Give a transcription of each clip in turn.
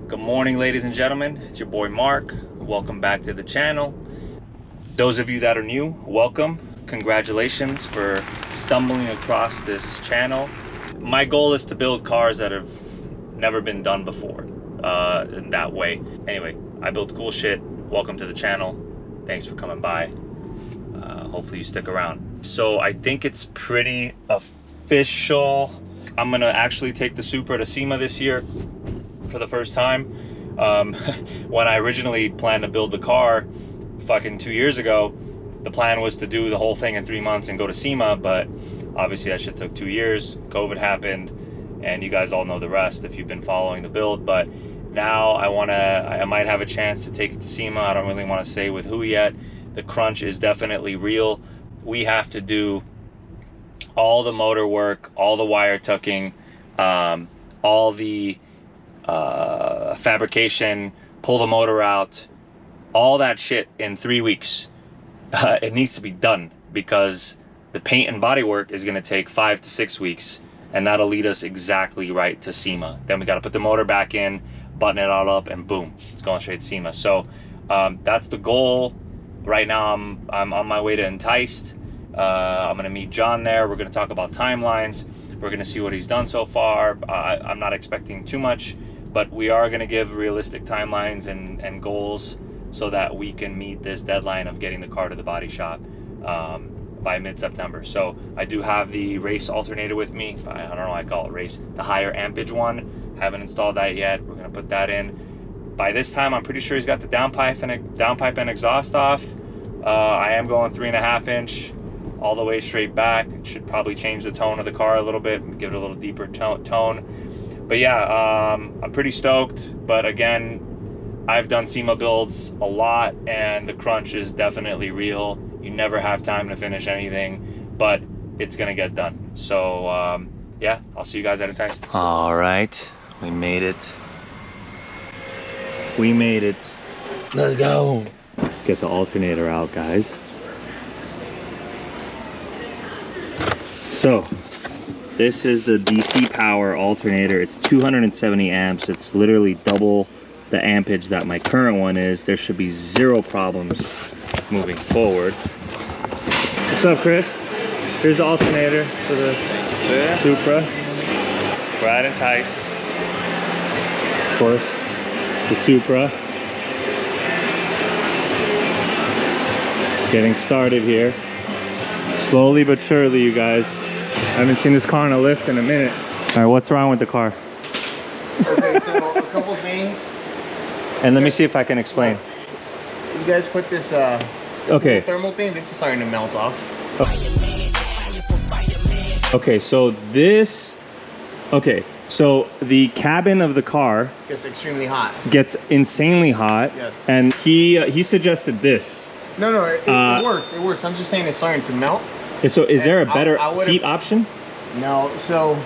Good morning, ladies and gentlemen. It's your boy Mark. Welcome back to the channel. Those of you that are new, welcome. Congratulations for stumbling across this channel. My goal is to build cars that have never been done before in that way. Anyway, I build cool shit. Welcome to the channel. Thanks for coming by. Hopefully you stick around. So I think it's pretty official. I'm gonna actually take the Supra to Sema this year for the first time. When I originally planned to build the car fucking 2 years ago, the plan was to do the whole thing in 3 months and go to Sema, but obviously that shit took 2 years. COVID happened, and you guys all know the rest if you've been following the build. But now I might have a chance to take it to Sema. I don't really want to say with who yet. The crunch is definitely real. We have to do all the motor work, all the wire tucking, all the fabrication, pull the motor out, all that shit in 3 weeks. It needs to be done because the paint and body work is going to take 5 to 6 weeks, and that'll lead us exactly right to Sema. Then we got to put the motor back in, button it all up, and boom, it's going straight to Sema. So that's the goal. Right now I'm on my way to Enticed. I'm gonna meet John there. We're gonna talk about timelines. We're gonna see what he's done so far. I'm not expecting too much, but we are gonna give realistic timelines and goals so that we can meet this deadline of getting the car to the body shop by mid-September. So I do have the race alternator with me. I don't know why I call it race. The higher ampage one. Haven't installed that yet. We're gonna put that in. By this time, I'm pretty sure he's got the downpipe and exhaust off. I am going 3.5 inch all the way straight back. It should probably change the tone of the car a little bit, give it a little deeper tone. But yeah, I'm pretty stoked. But again, I've done Sema builds a lot, and the crunch is definitely real. You never have time to finish anything, but it's gonna get done. So yeah, I'll see you guys at Enticed. All right, we made it. We made it. Let's go. Let's get the alternator out, guys. So this is the DC power alternator. It's 270 amps. It's literally double the ampage that my current one is. There should be zero problems moving forward. What's up, Chris? Here's the alternator for the Supra. We're at Enticed. Of course, the Supra. Getting started here. Slowly but surely, you guys. I haven't seen this car in a lift in a minute. All right, what's wrong with the car? Okay, so a couple things. And let me see if I can explain. You guys put this okay, thermal thing, this is starting to melt off. Okay, so this, okay, so the cabin of the car Gets extremely hot. gets insanely hot. Yes. And he suggested this. No, it works. It works. I'm just saying it's starting to melt. So is there a better I heat option? No. So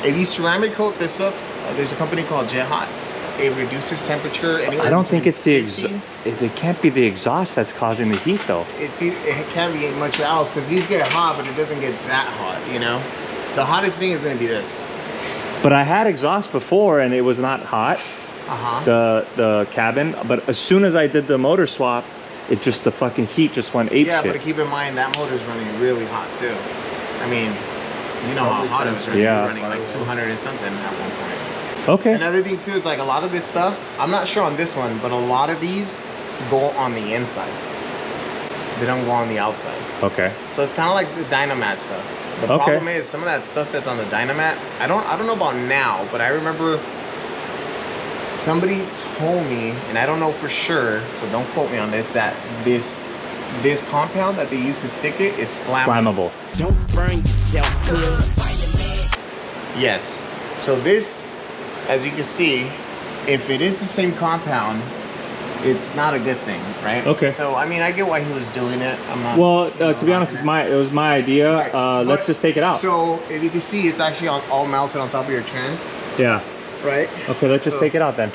if you ceramic coat this stuff, there's a company called Jet Hot. It reduces temperature. I don't think it's the exhaust. It can't be the exhaust that's causing the heat, though. It can't be much else because these get hot, but it doesn't get that hot. You know, the hottest thing is going to be this. But I had exhaust before, and it was not hot. The cabin. But as soon as I did the motor swap, it just, the fucking heat just went apeshit. Yeah, but keep in mind that motor's running really hot too. I mean, you know how hot it was running. Yeah. Running like 200 and something at one point. Okay. Another thing too is like a lot of this stuff, I'm not sure on this one, but a lot of these go on the inside. They don't go on the outside. Okay. So it's kind of like the Dynamat stuff. The problem is some of that stuff that's on the Dynamat, I don't know about now, but I remember somebody told me, and I don't know for sure, so don't quote me on this, that this compound that they use to stick it is flammable. Don't burn yourself, cuz. Yes. So this, as you can see, if it is the same compound, it's not a good thing, right? Okay. So I mean, I get why he was doing it. I'm not. Well, to be honest, it was my idea. Right. Let's just take it out. So if you can see, it's actually all mounted on top of your trans. Yeah. Right. Okay, let's just take it out then.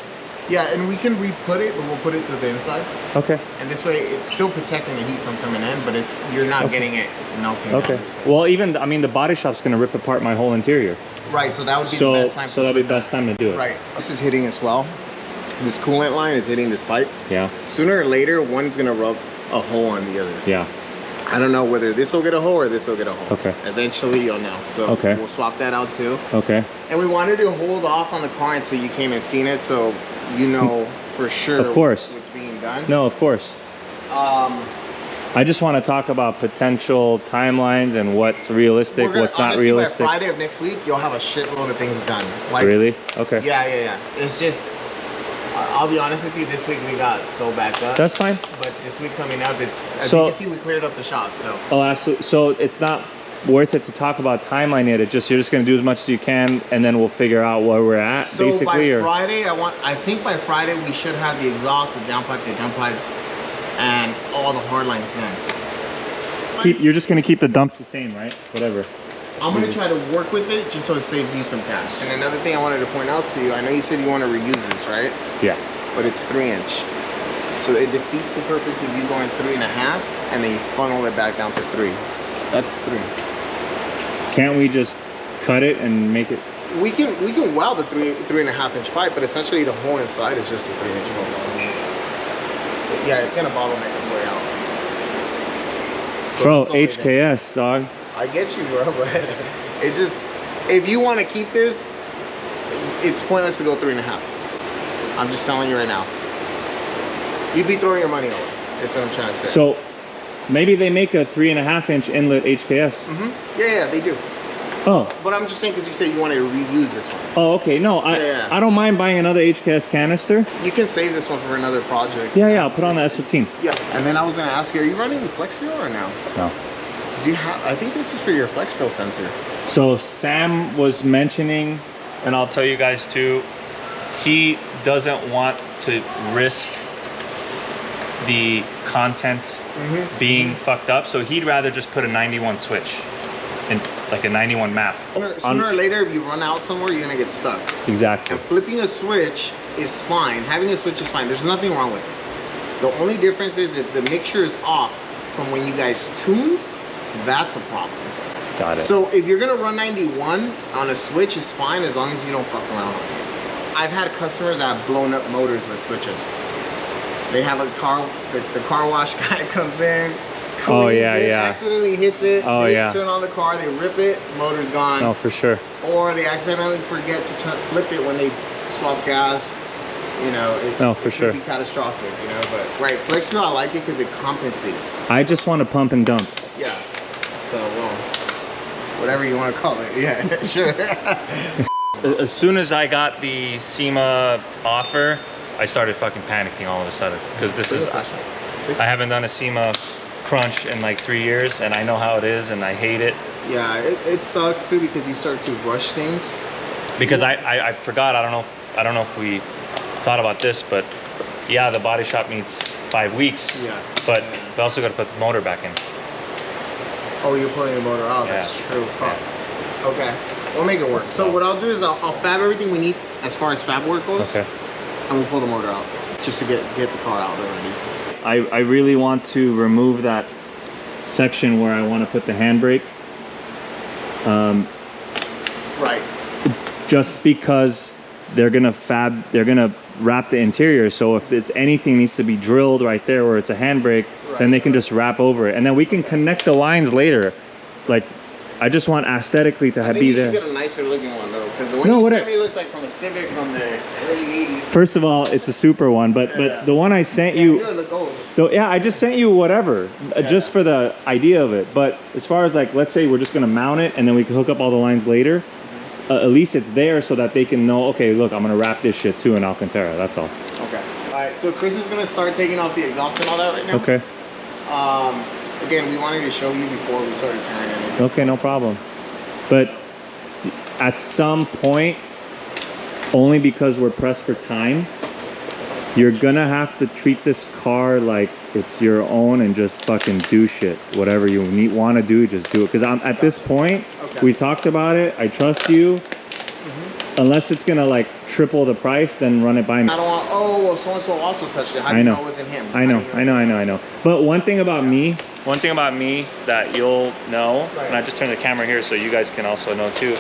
Yeah, and we can re-put it, but we'll put it through the inside. Okay. And this way, it's still protecting the heat from coming in, but you're not getting it melting. Okay. Down this way. Well, even I mean, the body shop's gonna rip apart my whole interior. Right. So that would be the best time. So that'd be the best time to do it. Right. This is hitting as well. this coolant line is hitting this pipe. Yeah. Sooner or later, one's gonna rub a hole on the other. Yeah. I don't know whether this will get a hole or this will get a hole. Okay. Eventually, you'll know. So okay. we'll swap that out too. Okay. And we wanted to hold off on the car until you came and seen it, so you know for sure. Of course. What's being done. No, of course. I just want to talk about potential timelines and what's realistic, what's not realistic. By Friday of next week, you'll have a shitload of things done. Like, really? Okay. Yeah. It's just, I'll be honest with you, this week we got so backed up. That's fine. But this week coming up, it's, as so, you can see, we cleared up the shop, so. Oh, absolutely. So it's not worth it to talk about timeline yet. It's just, you're just going to do as much as you can, and then we'll figure out where we're at, so basically. By Friday, I think by Friday, we should have the exhaust, the downpipe, the dump pipes, and all the hard lines in. You're just gonna keep the dumps the same, right? Whatever. I'm gonna try to work with it just so it saves you some cash. And another thing I wanted to point out to you, I know you said you want to reuse this, right? Yeah. But it's 3-inch. So it defeats the purpose of you going 3.5 and then you funnel it back down to 3. That's 3. Can't we just cut it and make it? We can weld the 3.5-inch pipe, but essentially the hole inside is just a 3-inch hole. Yeah, it's gonna bottleneck its way out. So bro, HKS, dog. I get you, bro, but it's just, if you want to keep this, it's pointless to go 3.5. I'm just telling you right now. You'd be throwing your money away. That's what I'm trying to say. So maybe they make a 3.5-inch inlet HKS. Mm-hmm. Yeah, they do. Oh. But I'm just saying because you said you wanted to reuse this one. Oh, okay. No, I don't mind buying another HKS canister. You can save this one for another project. Yeah, I'll put on the S15. Yeah, and then I was gonna ask you, are you running flex fuel or no? No. I think this is for your flex fuel sensor. So Sam was mentioning, and I'll tell you guys too, he doesn't want to risk the content being fucked up, so he'd rather just put a 91 switch in, like a 91 map. Sooner or later, if you run out somewhere, you're gonna get stuck. Exactly. And flipping a switch is fine. Having a switch is fine. There's nothing wrong with it. The only difference is if the mixture is off from when you guys tuned, that's a problem. Got it. So if you're gonna run 91 on a switch, it's fine as long as you don't fuck around with it. I've had customers that have blown up motors with switches. They have a car, the car wash guy comes in, accidentally hits it, they turn on the car, they rip it, motor's gone. No, for sure. Or they accidentally forget to flip it when they swap gas. You know, it could be catastrophic, you know, but right, flex fuel, I like it because it compensates. I just want to pump and dump. Yeah, so, well, whatever you want to call it, yeah, sure. As soon as I got the Sema offer, I started fucking panicking all of a sudden, because this is, I haven't done a Sema crunch in like 3 years, and I know how it is, and I hate it. Yeah, it sucks too, because you start to rush things. Because I forgot, I don't know if we thought about this, but yeah, the body shop needs 5 weeks. Yeah. But we also got to put the motor back in. Oh, you're pulling the motor out. That's true. Fuck. Yeah. Okay, we'll make it work. So what I'll do is I'll fab everything we need as far as fab work goes. Okay. And we'll pull the motor out just to get the car out already. I really want to remove that section where I want to put the handbrake. Right. Just because they're gonna wrap the interior, so if it's anything needs to be drilled right there where it's a handbrake, then they can just wrap over it, and then we can connect the lines later. Like, I just want aesthetically to be there. You should get a nicer looking one though, because the one you sent me looks like from a Civic from the early 80s. First of all, it's a Supra one, but the one I sent you, I just sent you whatever, just for the idea of it. But as far as like, let's say we're just gonna mount it and then we can hook up all the lines later. At least it's there so that they can know, okay, look, I'm gonna wrap this shit too in Alcantara, that's all. Okay. All right, so Chris is gonna start taking off the exhaust and all that right now. Okay. Again, we wanted to show you before we started turning it. Okay, no problem. But at some point, only because we're pressed for time, you're gonna have to treat this car like it's your own and just fucking do shit. Whatever you want to do, just do it. Because I'm at this point, we talked about it. I trust you. Unless it's gonna like triple the price, then run it by me. I don't want. Oh, well, so and so also touched it. How do you know it wasn't him? I know. But one thing about me that you'll know, and I just turned the camera here so you guys can also know too.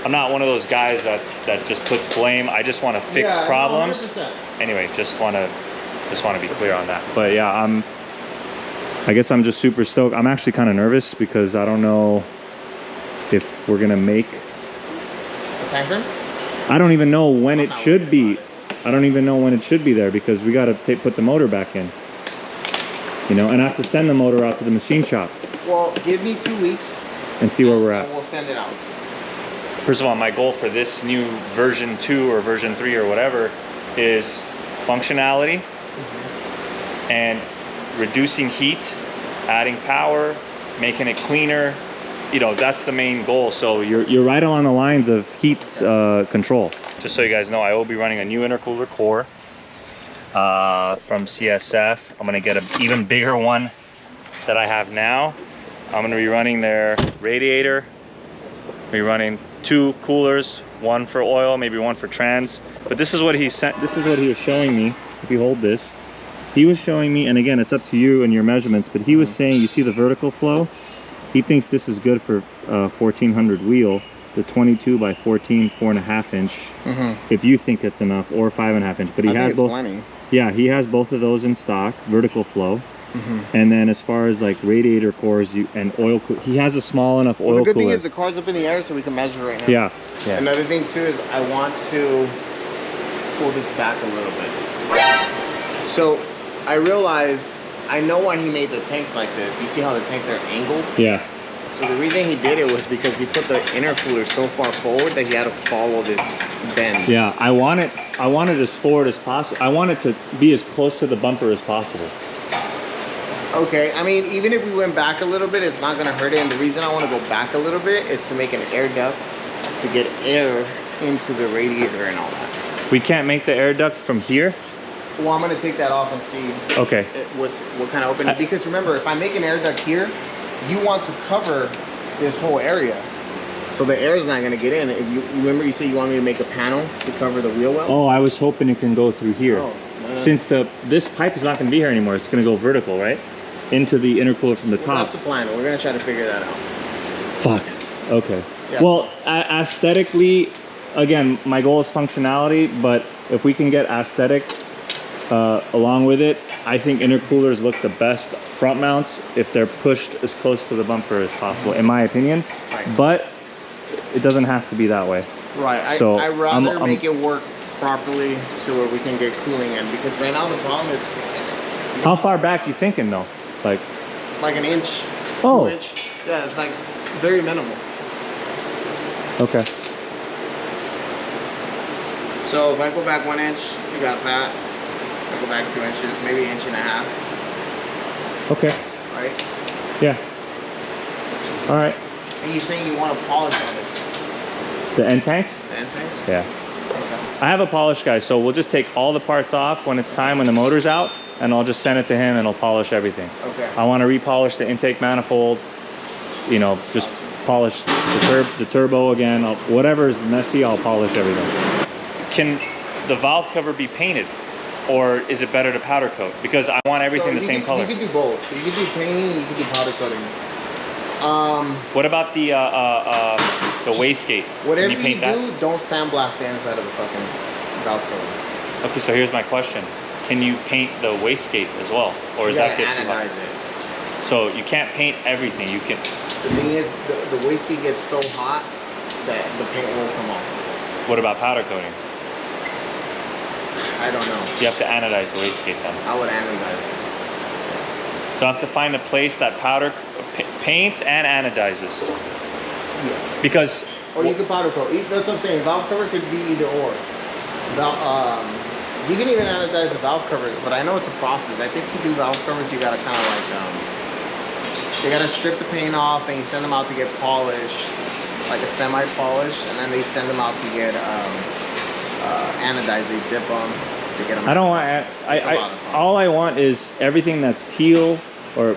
I'm not one of those guys that just puts blame. I just want to fix Yeah, no, problems. 100%. Anyway, just want to be clear on that. But yeah, I guess I'm just super stoked. I'm actually kind of nervous because I don't know if we're gonna make A time frame? I don't even know when it should be. I don't even know when it should be there because we gotta put the motor back in. You know, and I have to send the motor out to the machine shop. Well, give me 2 weeks. And see where we're at. And we'll send it out. First of all, my goal for this new version 2 or version 3 or whatever is functionality and reducing heat, adding power, making it cleaner. You know, that's the main goal. So you're right along the lines of heat control. Just so you guys know, I will be running a new intercooler core from CSF. I'm gonna get an even bigger one that I have now. I'm gonna be running their radiator. Be running 2 coolers, 1 for oil, maybe 1 for trans. But this is what he sent. This is what he was showing me. If you hold this, he was showing me, and again, it's up to you and your measurements. But he was saying, you see the vertical flow. He thinks this is good for 1400 wheel, the 22 by 14, 4.5 inch. If you think it's enough, or 5.5 inch. But he has both. Plenty. Yeah, he has both of those in stock, vertical flow. And then as far as like radiator cores and oil, he has a small enough oil cooler. The good thing is the car's up in the air, so we can measure right now. Yeah. Yeah. Another thing too is I want to pull this back a little bit. So I realize, I know why he made the tanks like this. You see how the tanks are angled? Yeah. So the reason he did it was because he put the intercooler so far forward that he had to follow this bend. Yeah, I want it as forward as possible. I want it to be as close to the bumper as possible. Okay, I mean, even if we went back a little bit, it's not gonna hurt it. And the reason I wanna go back a little bit is to make an air duct to get air into the radiator and all that. We can't make the air duct from here? Well, I'm gonna take that off and see okay. what kind of opening. Because remember, if I make an air duct here, you want to cover this whole area. So the air is not gonna get in. If you remember, you said you want me to make a panel to cover the wheel well? Oh, I was hoping it can go through here. Oh, no. Since this pipe is not gonna be here anymore, it's gonna go vertical, right? Into the intercooler from the top. That's the plan. We're gonna try to figure that out. Fuck. Okay. Yeah. Well, aesthetically, again, my goal is functionality, but if we can get aesthetic along with it, I think intercoolers look the best front mounts if they're pushed as close to the bumper as possible, in my opinion. Right. But it doesn't have to be that way. Right. So I'd rather make it work properly to where we can get cooling in, because right now the problem is. How far back you thinking though? Like an inch. Oh. 2 inch. Yeah, it's like very minimal. Okay. So if I go back 1 inch, you got that. I go back 2 inches, maybe 1.5 inches. Okay. Right? Yeah. All right. And you're saying you want to polish on this? The end tanks? The end tanks? Yeah. Okay. I have a polish guy, so we'll just take all the parts off when it's time, when the motor's out, and I'll just send it to him and he'll polish everything. Okay. I want to repolish the intake manifold, you know, just polish the turbo again. Whatever's messy, I'll polish everything. Can the valve cover be painted, or is it better to powder coat? Because I want everything the same color. You can do both. You can do painting, you can do powder coating. What about the wastegate? Whatever Can you paint you do, don't sandblast the inside of the fucking valve cover. Okay, so here's my question. Can you paint the wastegate as well? Or does that get too hot? So you can't paint everything. You can. The thing is, the wastegate gets so hot that the paint won't come off. What about powder coating? I don't know. You have to anodize the wastegate then. I would anodize it. So I have to find a place that paints and anodizes. Yes. Because. Or you could powder coat. That's what I'm saying. Valve cover could be either or. You can even anodize the valve covers, but I know it's a process. I think to do valve covers, you gotta kind of like, you gotta strip the paint off, then you send them out to get polished, like a semi-polish, and then they send them out to get anodized. They dip them to get them. I don't want. All I want is everything that's teal, or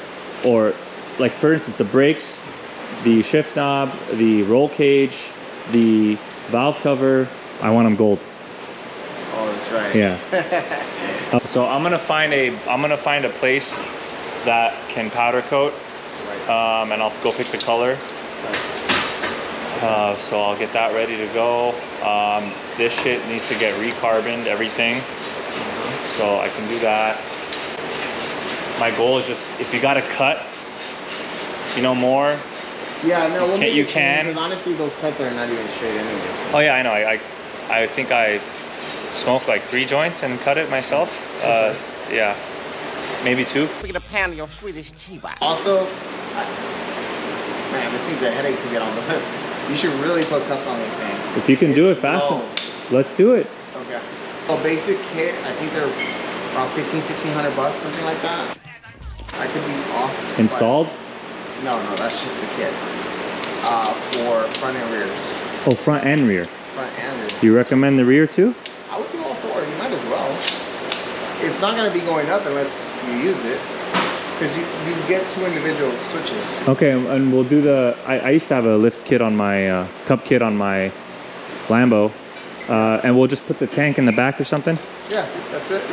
like for instance the brakes, the shift knob, the roll cage, the valve cover. I want them gold. Oh, that's right. Yeah. So I'm gonna find a place that can powder coat, and I'll go pick the color. So I'll get that ready to go. This shit needs to get recarboned, everything. So I can do that. My goal is just, if you got to cut, you know, more. Yeah, no, we'll make You it clean, can. because honestly, those cuts are not even straight anyways. Oh yeah, I know. I think I smoked like 3 joints and cut it myself. Yeah, maybe 2. Look at a pound of your Swedish chiba. Also, man, this seems a headache to get on the hood. You should really put cups on this thing. If you can do it It's fast, low. let's do it. Okay. A basic kit, I think they're around $1,500-1,600, something like that. I could be off. Installed? No, that's just the kit. For front and rears. Oh, front and rear. Front and rears. Do you recommend the rear too? I would do all 4. You might as well. It's not going to be going up unless you use it. Because you get 2 individual switches. Okay, and we'll do the... I used to have a lift kit on my... cup kit on my Lambo. And we'll just put the tank in the back or something? Yeah, that's it.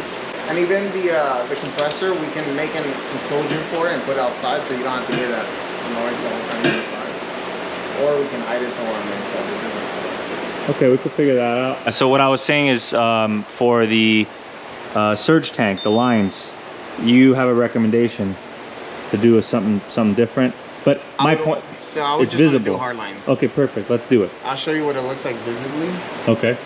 And even the compressor, we can make an enclosure for it and put it outside so you don't have to hear that noise the whole time you're inside. Or we can hide it somewhere on the inside. Okay, we could figure that out. So what I was saying is for the surge tank, the lines, you have a recommendation to do something different. But my point, so I would it's just want to visible. do hard lines. Okay, perfect. Let's do it. I'll show you what it looks like visibly. Okay.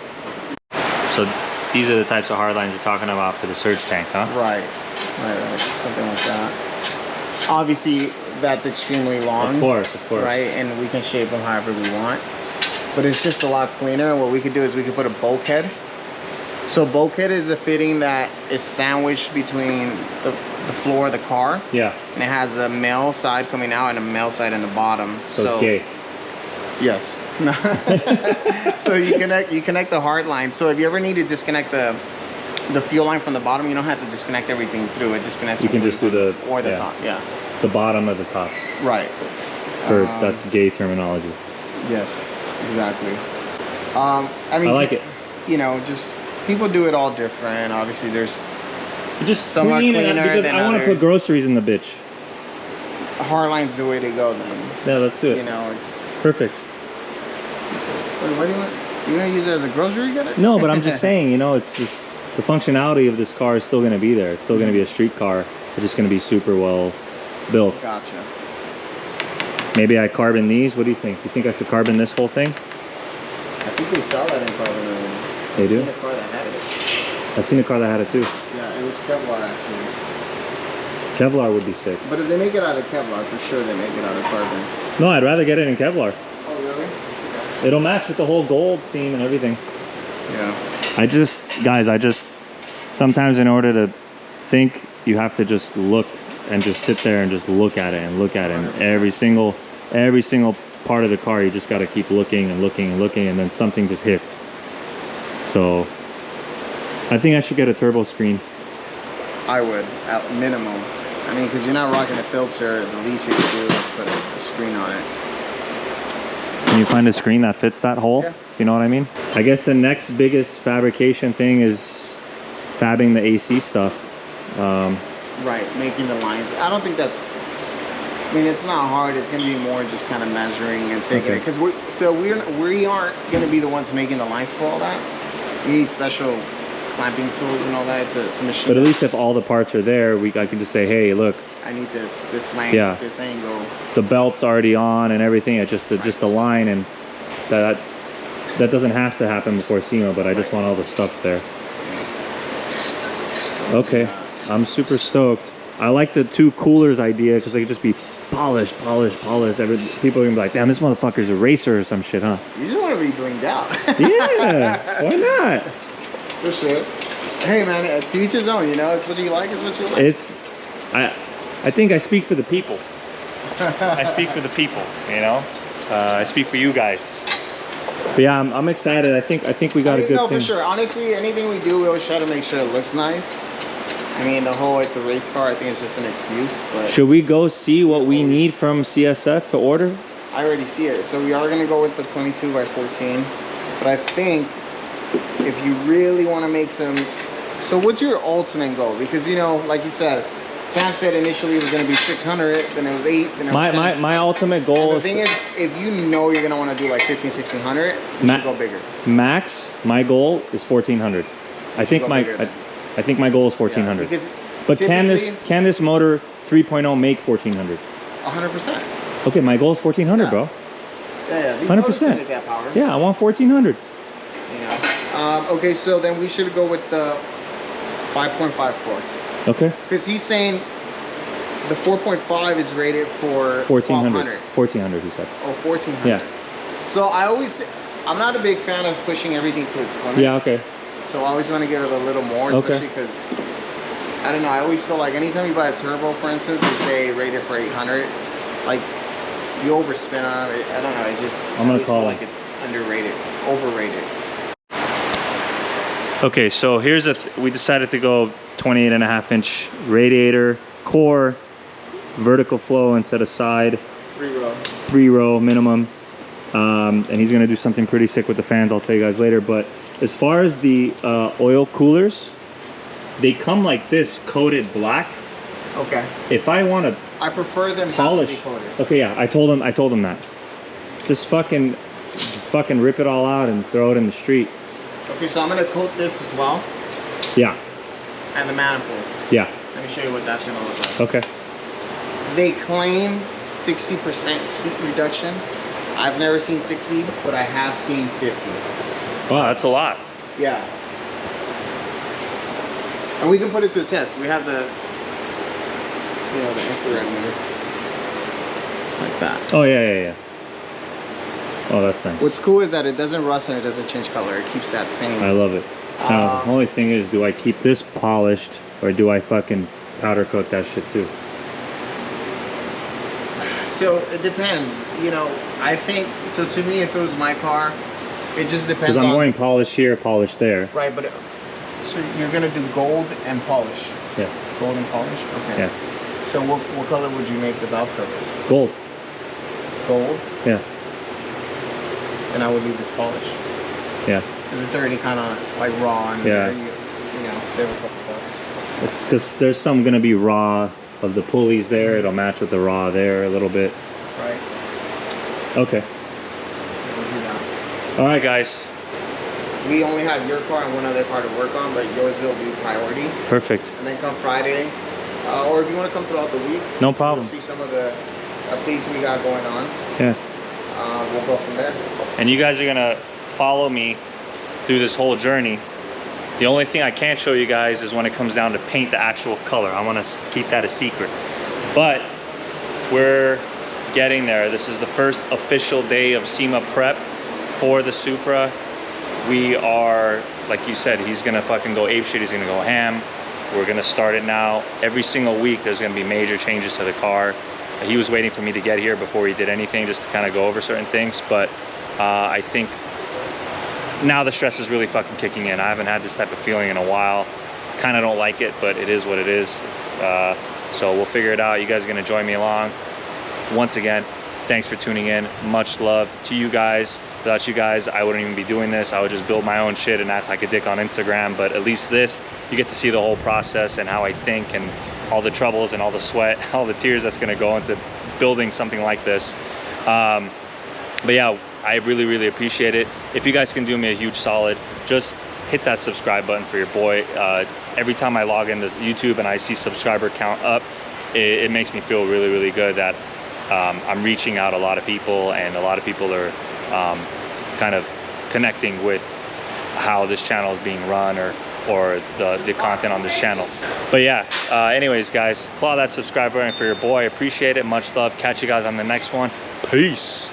So these are the types of hard lines you're talking about for the surge tank, huh? Right. Something like that. Obviously, that's extremely long. Of course. Right, and we can shape them however we want. But it's just a lot cleaner. What we could do is we could put a bulkhead. So bulkhead is a fitting that is sandwiched between the floor of the car. Yeah. And it has a male side coming out and a male side in the bottom. So it's gay. Yes. So you connect the hard line. So if you ever need to disconnect the fuel line from the bottom, you don't have to disconnect everything through. It disconnects. You can just do the top. Yeah. The bottom of the top. Right. That's gay terminology. Yes. Exactly. I mean, I like it. You know, just people do it all different. Obviously, there's just some are clean it cleaner because than I want to put others. groceries in the bitch. Hard line's the way to go then. Yeah, let's do it. You know, it's perfect. Wait, what do you want? You're gonna use it as a grocery getter? No, but I'm just saying, you know, it's just the functionality of this car is still gonna be there. It's still gonna be a street car. It's just gonna be super well built. Gotcha. Maybe I carbon these. What do you think? You think I should carbon this whole thing? I think they sell that in carbon. They do? I've seen a car that had it. I've seen a car that had it too. Yeah, it was Kevlar actually. Kevlar would be sick. But if they make it out of Kevlar, for sure they make it out of carbon. No, I'd rather get it in Kevlar. Oh, really? Okay. It'll match with the whole gold theme and everything. Yeah. Guys, sometimes in order to think, you have to just look and just sit there and just look at it and look at it. And every single part of the car, you just got to keep looking and looking and looking, and then something just hits. So I think I should get a turbo screen. I would, at minimum. I mean, because you're not rocking a filter, the least you could do is put a screen on it. Can you find a screen that fits that hole? Yeah. If you know what I mean? I guess the next biggest fabrication thing is fabbing the AC stuff. Right, making the lines. I don't think that's, I mean, it's not hard. It's going to be more just kind of measuring and taking it. Because we aren't going to be the ones making the lines for all that. You need special clamping tools and all that to machine. But at least if all the parts are there, I can just say, hey, look. I need this length, this angle. The belt's already on and everything. It's just the line, and that doesn't have to happen before SEMA, but I just want all the stuff there. Okay, I'm super stoked. I like the 2 coolers idea because they could just be polished. People are gonna be like, damn, this motherfucker's a racer or some shit, huh? You just want to be blinged out. Yeah, why not? For sure. Hey man, to each his own, you know, it's what you like, it's what you like. I think I speak for the people. I speak for the people, you know? I speak for you guys. But yeah, I'm excited. I think we got a good thing. For sure. Honestly, anything we do, we always try to make sure it looks nice. I mean, the whole it's a race car, I think it's just an excuse. But should we go see what we need from CSF to order? I already see it. So we are going to go with the 22x14. But I think if you really want to make some... So what's your ultimate goal? Because, you know, like you said, Sam said initially it was going to be 600, then it was 8, then it was 10. My ultimate goal And the is... thing is, if you know you're going to want to do like 15, 1600, you should go bigger. Max, my goal is 1400. I think my goal is 1400. Yeah, but can this motor 3.0 make 1400? 100%. Okay, my goal is 1400, bro. Yeah, these 100%. Make that power. Yeah, I want 1400. Yeah. Okay, so then we should go with the 5.5 core. Okay. Because he's saying the 4.5 is rated for 1400. 1400, he said. Oh, 1400. Yeah. So I'm not a big fan of pushing everything to its limit. Yeah, okay. So I always want to give it a little more, especially because, I don't know, I always feel like anytime you buy a turbo, for instance, they say rated for 800, like, you overspin on it. I don't know, I'm going to call like it's underrated, overrated. Okay, so here's we decided to go 28.5-inch radiator, core, vertical flow instead of side. 3-row. 3-row minimum. And he's gonna do something pretty sick with the fans, I'll tell you guys later. But as far as the oil coolers, they come like this, coated black. Okay. If I want to I prefer them polish, not to be coated. okay, yeah, I told him that. Just fucking rip it all out and throw it in the street. Okay, so I'm gonna coat this as well. Yeah. And the manifold. Yeah. Let me show you what that's gonna look like. Okay. They claim 60% heat reduction. I've never seen 60, but I have seen 50. So, Wow, that's a lot. yeah. And we can put it to the test. We have the, the infrared mirror. Like that. Oh, yeah. Oh, that's nice. What's cool is that it doesn't rust and it doesn't change color. It keeps that same. I love it. Now, the only thing is, do I keep this polished or do I fucking powder coat that shit too? So it depends. I think, so to me, if it was my car, it just depends. Because I'm going polish here, polish there. Right, but so you're gonna do gold and polish. Yeah. Gold and polish. Okay. Yeah. So what color would you make the valve covers? Gold. Gold. Yeah. And I would leave this polish. Yeah. Because it's already kind of like raw and yeah. Save a couple bucks. It's because there's some gonna be raw of the pulleys there. It'll match with the raw there a little bit. Right. Okay. We'll do that. All right, guys. We only have your car and one other car to work on, but yours will be priority. Perfect. And then come Friday, or if you want to come throughout the week, no problem. You'll see some of the updates we got going on. Yeah. We'll go from there. And you guys are gonna follow me through this whole journey. The only thing I can't show you guys is when it comes down to paint the actual color. I want to keep that a secret. But we're getting there. This is the first official day of Sema prep for the Supra. We are, like you said, he's gonna fucking go apeshit. He's gonna go ham. We're gonna start it now. Every single week there's gonna be major changes to the car. He was waiting for me to get here before he did anything, just to kind of go over certain things. But I think now the stress is really fucking kicking in. I haven't had this type of feeling in a while. Kind of don't like it, but it is what it is. So we'll figure it out. You guys are gonna join me along. Once again, thanks for tuning in. Much love to you guys. Without you guys, I wouldn't even be doing this. I would just build my own shit and act like a dick on Instagram. But at least this, you get to see the whole process and how I think and all the troubles and all the sweat, all the tears that's gonna go into building something like this. But yeah, I really, really appreciate it. If you guys can do me a huge solid, just hit that subscribe button for your boy. Every time I log into YouTube and I see subscriber count up, it makes me feel really, really good that I'm reaching out a lot of people, and a lot of people are kind of connecting with how this channel is being run or the content on this channel. But yeah, anyways guys, claw that subscribe button for your boy. I appreciate it. Much love. Catch you guys on the next one. Peace.